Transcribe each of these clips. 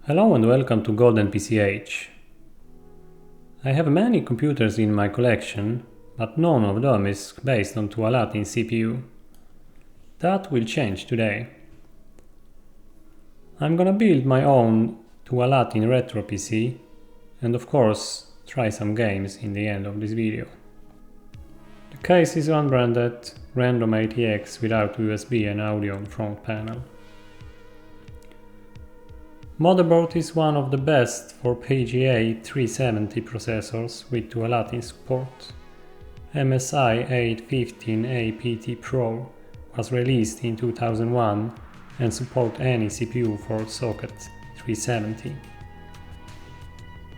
Hello and welcome to Golden PCH. I have many computers in my collection, but none of them is based on Tualatin CPU. That will change today. I'm gonna build my own Tualatin retro PC and of course try some games in the end of this video. The case is unbranded random ATX without USB and audio on front panel. Motherboard is one of the best for PGA 370 processors with Tualatin support. MSI 815 APT Pro was released in 2001 and support any CPU for socket 370.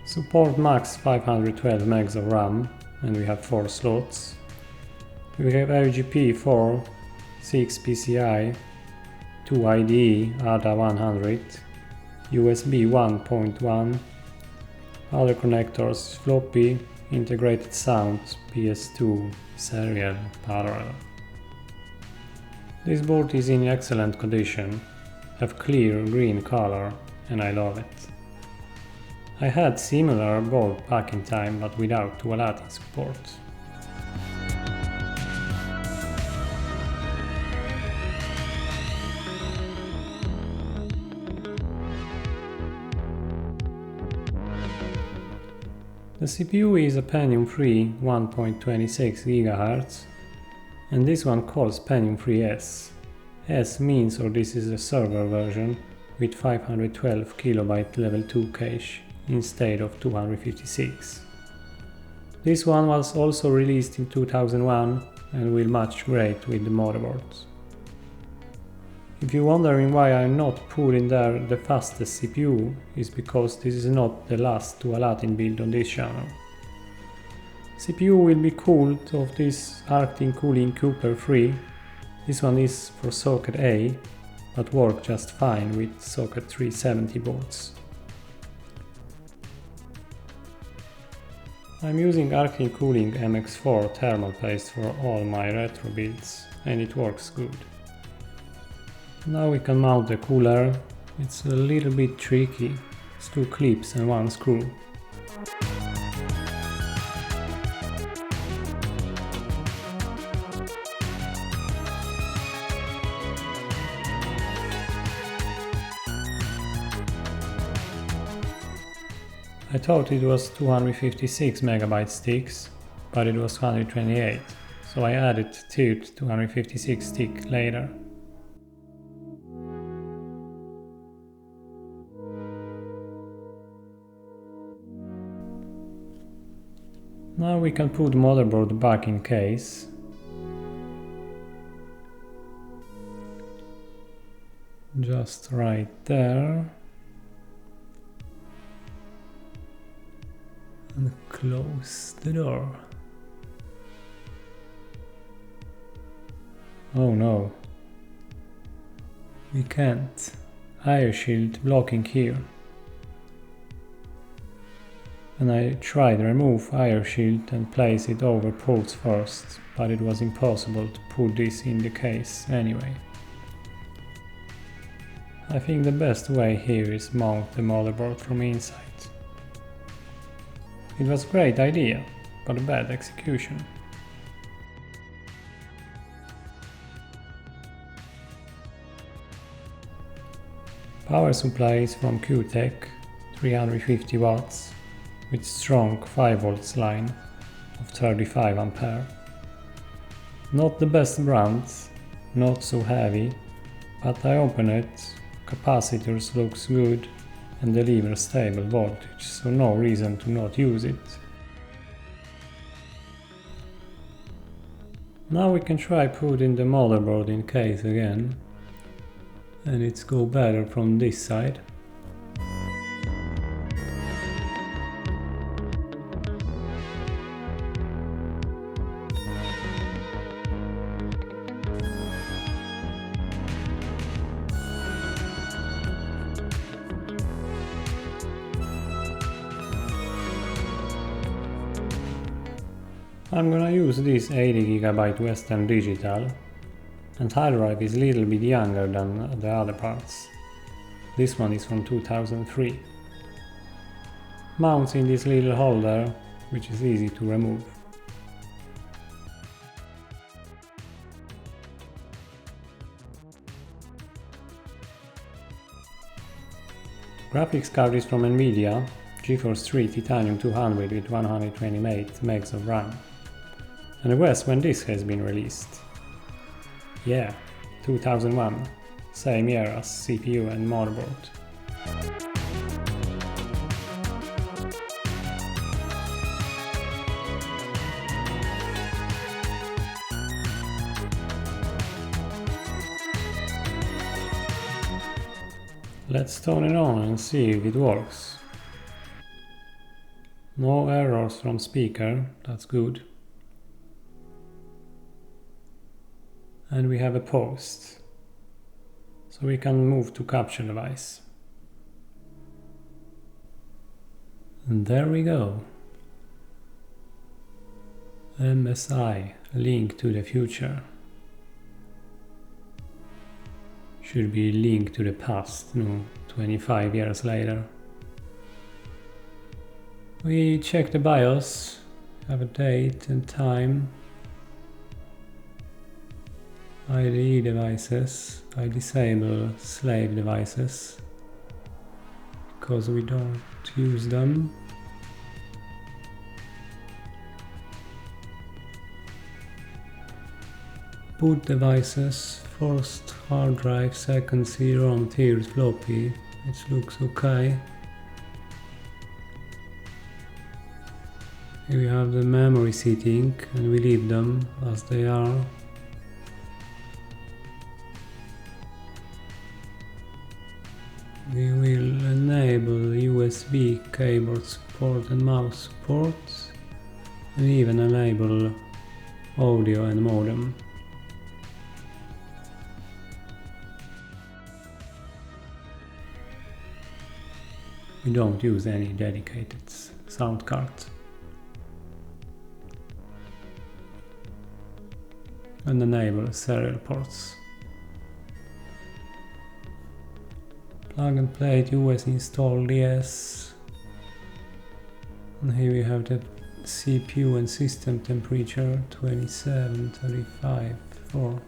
Support max 512 MB of RAM and we have 4 slots. We have RGB 4, 6 PCI, 2 IDE ADA 100, USB 1.1, other connectors, floppy, integrated sound, PS2, serial, parallel. This board is in excellent condition, have clear green color and I love it. I had similar board back in time but without Tualatin support. The CPU is a Pentium 3 1.26 GHz and this one calls Pentium 3S. S means this is a server version with 512 KB level 2 cache instead of 256. This one was also released in 2001 and will match great with the motherboards. If you're wondering why I'm not putting there the fastest CPU, is because this is not the last Tualatin build on this channel. CPU will be cooled of this Arctic Cooling Cooper 3. This one is for socket A, but work just fine with socket 370 boards. I'm using Arctic Cooling MX4 thermal paste for all my retro builds and it works good. Now we can mount the cooler. It's a little bit tricky. It's 2 clips and 1 screw. I thought it was 256 MB sticks, but it was 128, so I added 256 sticks later. Now we can put the motherboard back in case. Just right there. And close the door. Oh no. We can't. Air shield blocking here. And I tried to remove air shield and place it over ports first, but it was impossible to put this in the case anyway. I think the best way here is mount the motherboard from inside. It was a great idea, but a bad execution. Power supply is from Qtech, 350 watts. With strong 5 volts line of 35 ampere. Not the best brand, not so heavy, but I open it, capacitors looks good and deliver stable voltage, so no reason to not use it. Now we can try putting the motherboard in case again, and it's go better from this side. I'm gonna use this 80 GB Western Digital, and hard drive is a little bit younger than the other parts. This one is from 2003. Mounts in this little holder, which is easy to remove. Graphics card is from Nvidia, Geforce 3 Titanium 200 with 128 MB of RAM. And guess when this has been released? Yeah, 2001, same year as CPU and motherboard. Let's turn it on and see if it works. No errors from speaker, that's good. And we have a post, so we can move to capture device. And there we go. MSI, link to the future. Should be link to the past, no, 25 years later. We check the BIOS, have a date and time. IDE devices, I disable slave devices because we don't use them. Boot devices, first hard drive, second CD-ROM, third floppy, it looks okay. Here we have the memory setting and we leave them as they are. We will enable USB keyboard support and mouse support, and even enable audio and modem. We don't use any dedicated sound card. And enable serial ports. Plug and play US installed, yes. And here we have the CPU and system temperature 27, 35, 4.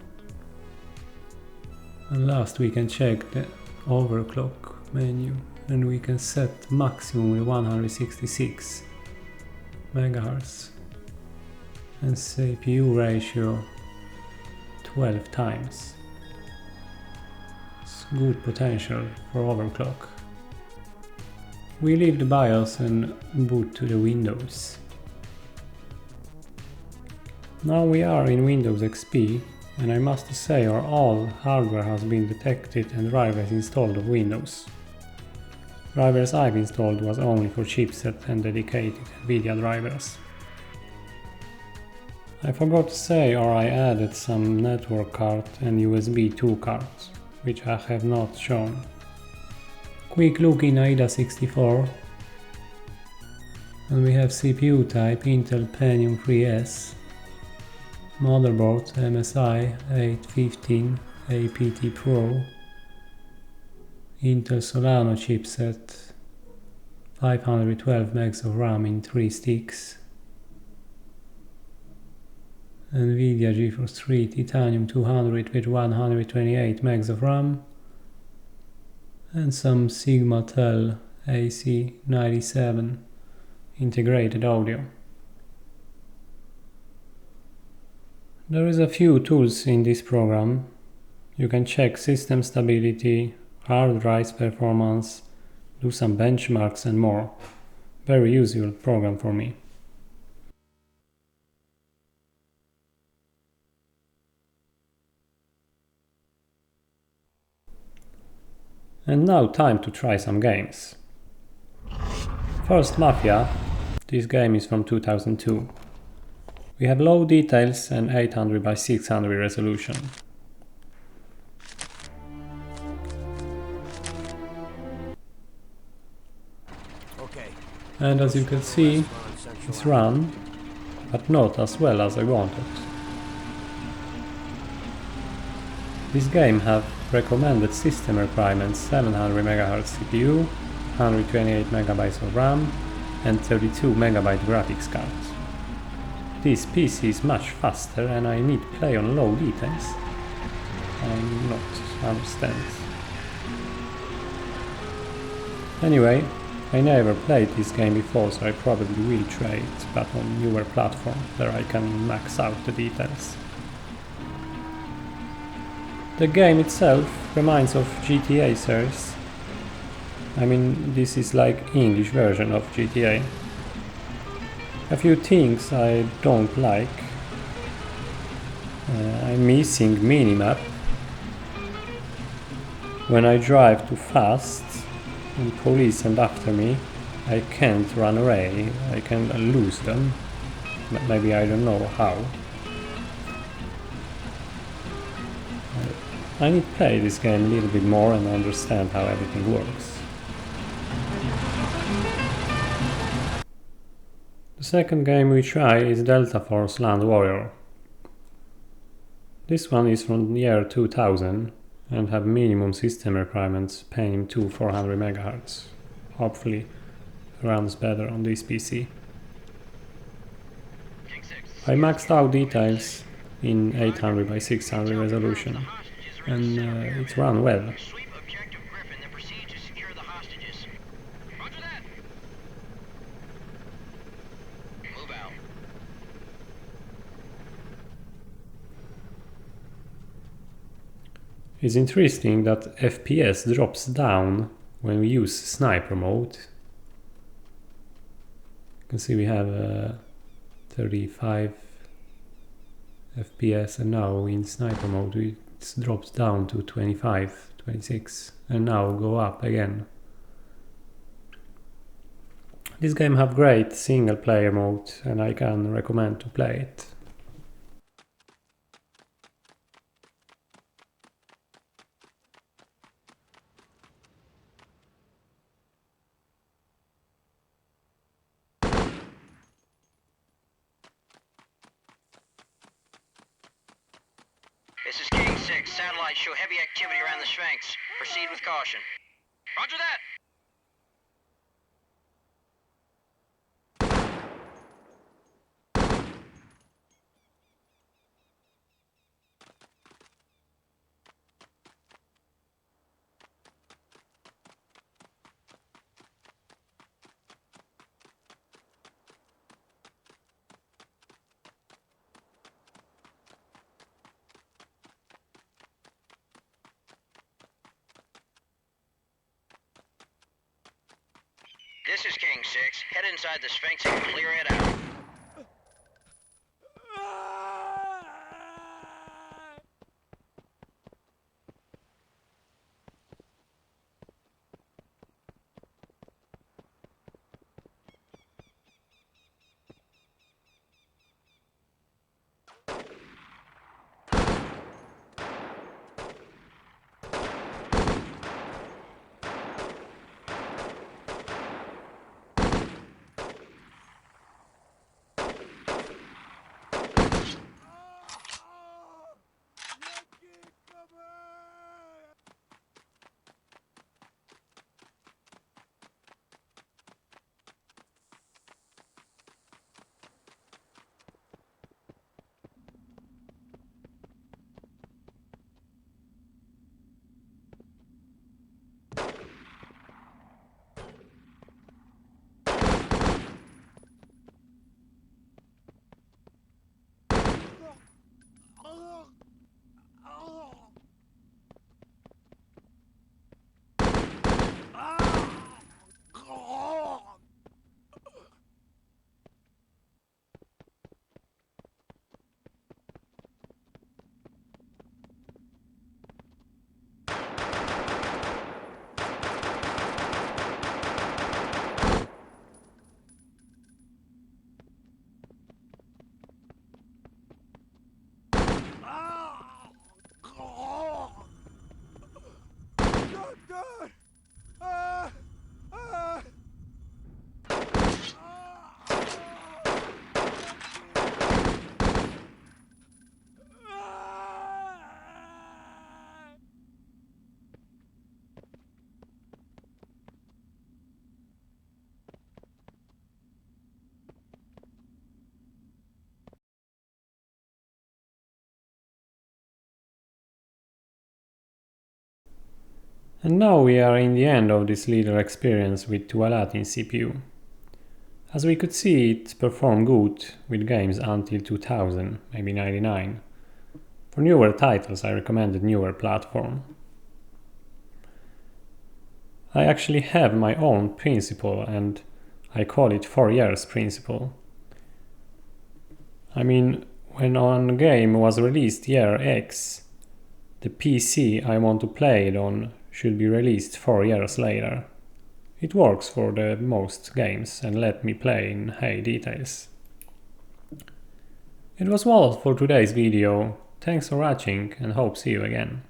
And last we can check the overclock menu and we can set maximum with 166 MHz and CPU ratio 12 times. Good potential for overclock. We leave the BIOS and boot to the Windows. Now we are in Windows XP, and I must say all hardware has been detected and drivers installed of Windows. Drivers I've installed was only for chipset and dedicated NVIDIA drivers. I forgot to say I added some network card and USB 2 cards, which I have not shown. Quick look in AIDA64, and we have CPU type Intel Pentium 3S, motherboard MSI 815 APT Pro, Intel Solano chipset, 512 MB of RAM in 3 sticks, NVIDIA Geforce 3 Titanium 200 with 128 MB of RAM, and some Sigma-Tel AC97 integrated audio. There is a few tools in this program. You can check system stability, hard drive performance, do some benchmarks and more. Very useful program for me. And now time to try some games. First Mafia, this game is from 2002. We have low details and 800 by 600 resolution. And as you can see, it's run, but not as well as I wanted. This game have recommended system requirements 700 MHz CPU, 128 MB of RAM and 32 MB graphics card. This PC is much faster and I need play on low details. I'm not understand. Anyway, I never played this game before, so I probably will try it, but on newer platform where I can max out the details. The game itself reminds of GTA series. I mean, this is like English version of GTA. A few things I don't like. I'm missing minimap. When I drive too fast and police and after me, I can't run away. I can lose them. But maybe I don't know how. I need to play this game a little bit more and understand how everything works. The second game we try is Delta Force Land Warrior. This one is from the year 2000 and have minimum system requirements Pentium 2 400 MHz. Hopefully runs better on this PC. I maxed out details in 800 by 600 resolution and it ran well. It's interesting that FPS drops down when we use sniper mode. You can see we have 35 FPS and now in sniper mode it drops down to 25, 26 and now go up again. This game have great single player mode and I can recommend to play it. This is King 6. Satellites show heavy activity around the Sphinx. Proceed with caution. Roger that! This is King 6. Head inside the Sphinx and clear it out. And now we are in the end of this little experience with Tualatin CPU. As we could see, it performed good with games until 2000, maybe 99. For newer titles I recommended newer platform. I actually have my own principle and I call it 4 years principle. I mean, when a game was released year X, the PC I want to play it on should be released 4 years later. It works for the most games and let me play in high details. It was all for today's video. Thanks for watching and hope see you again.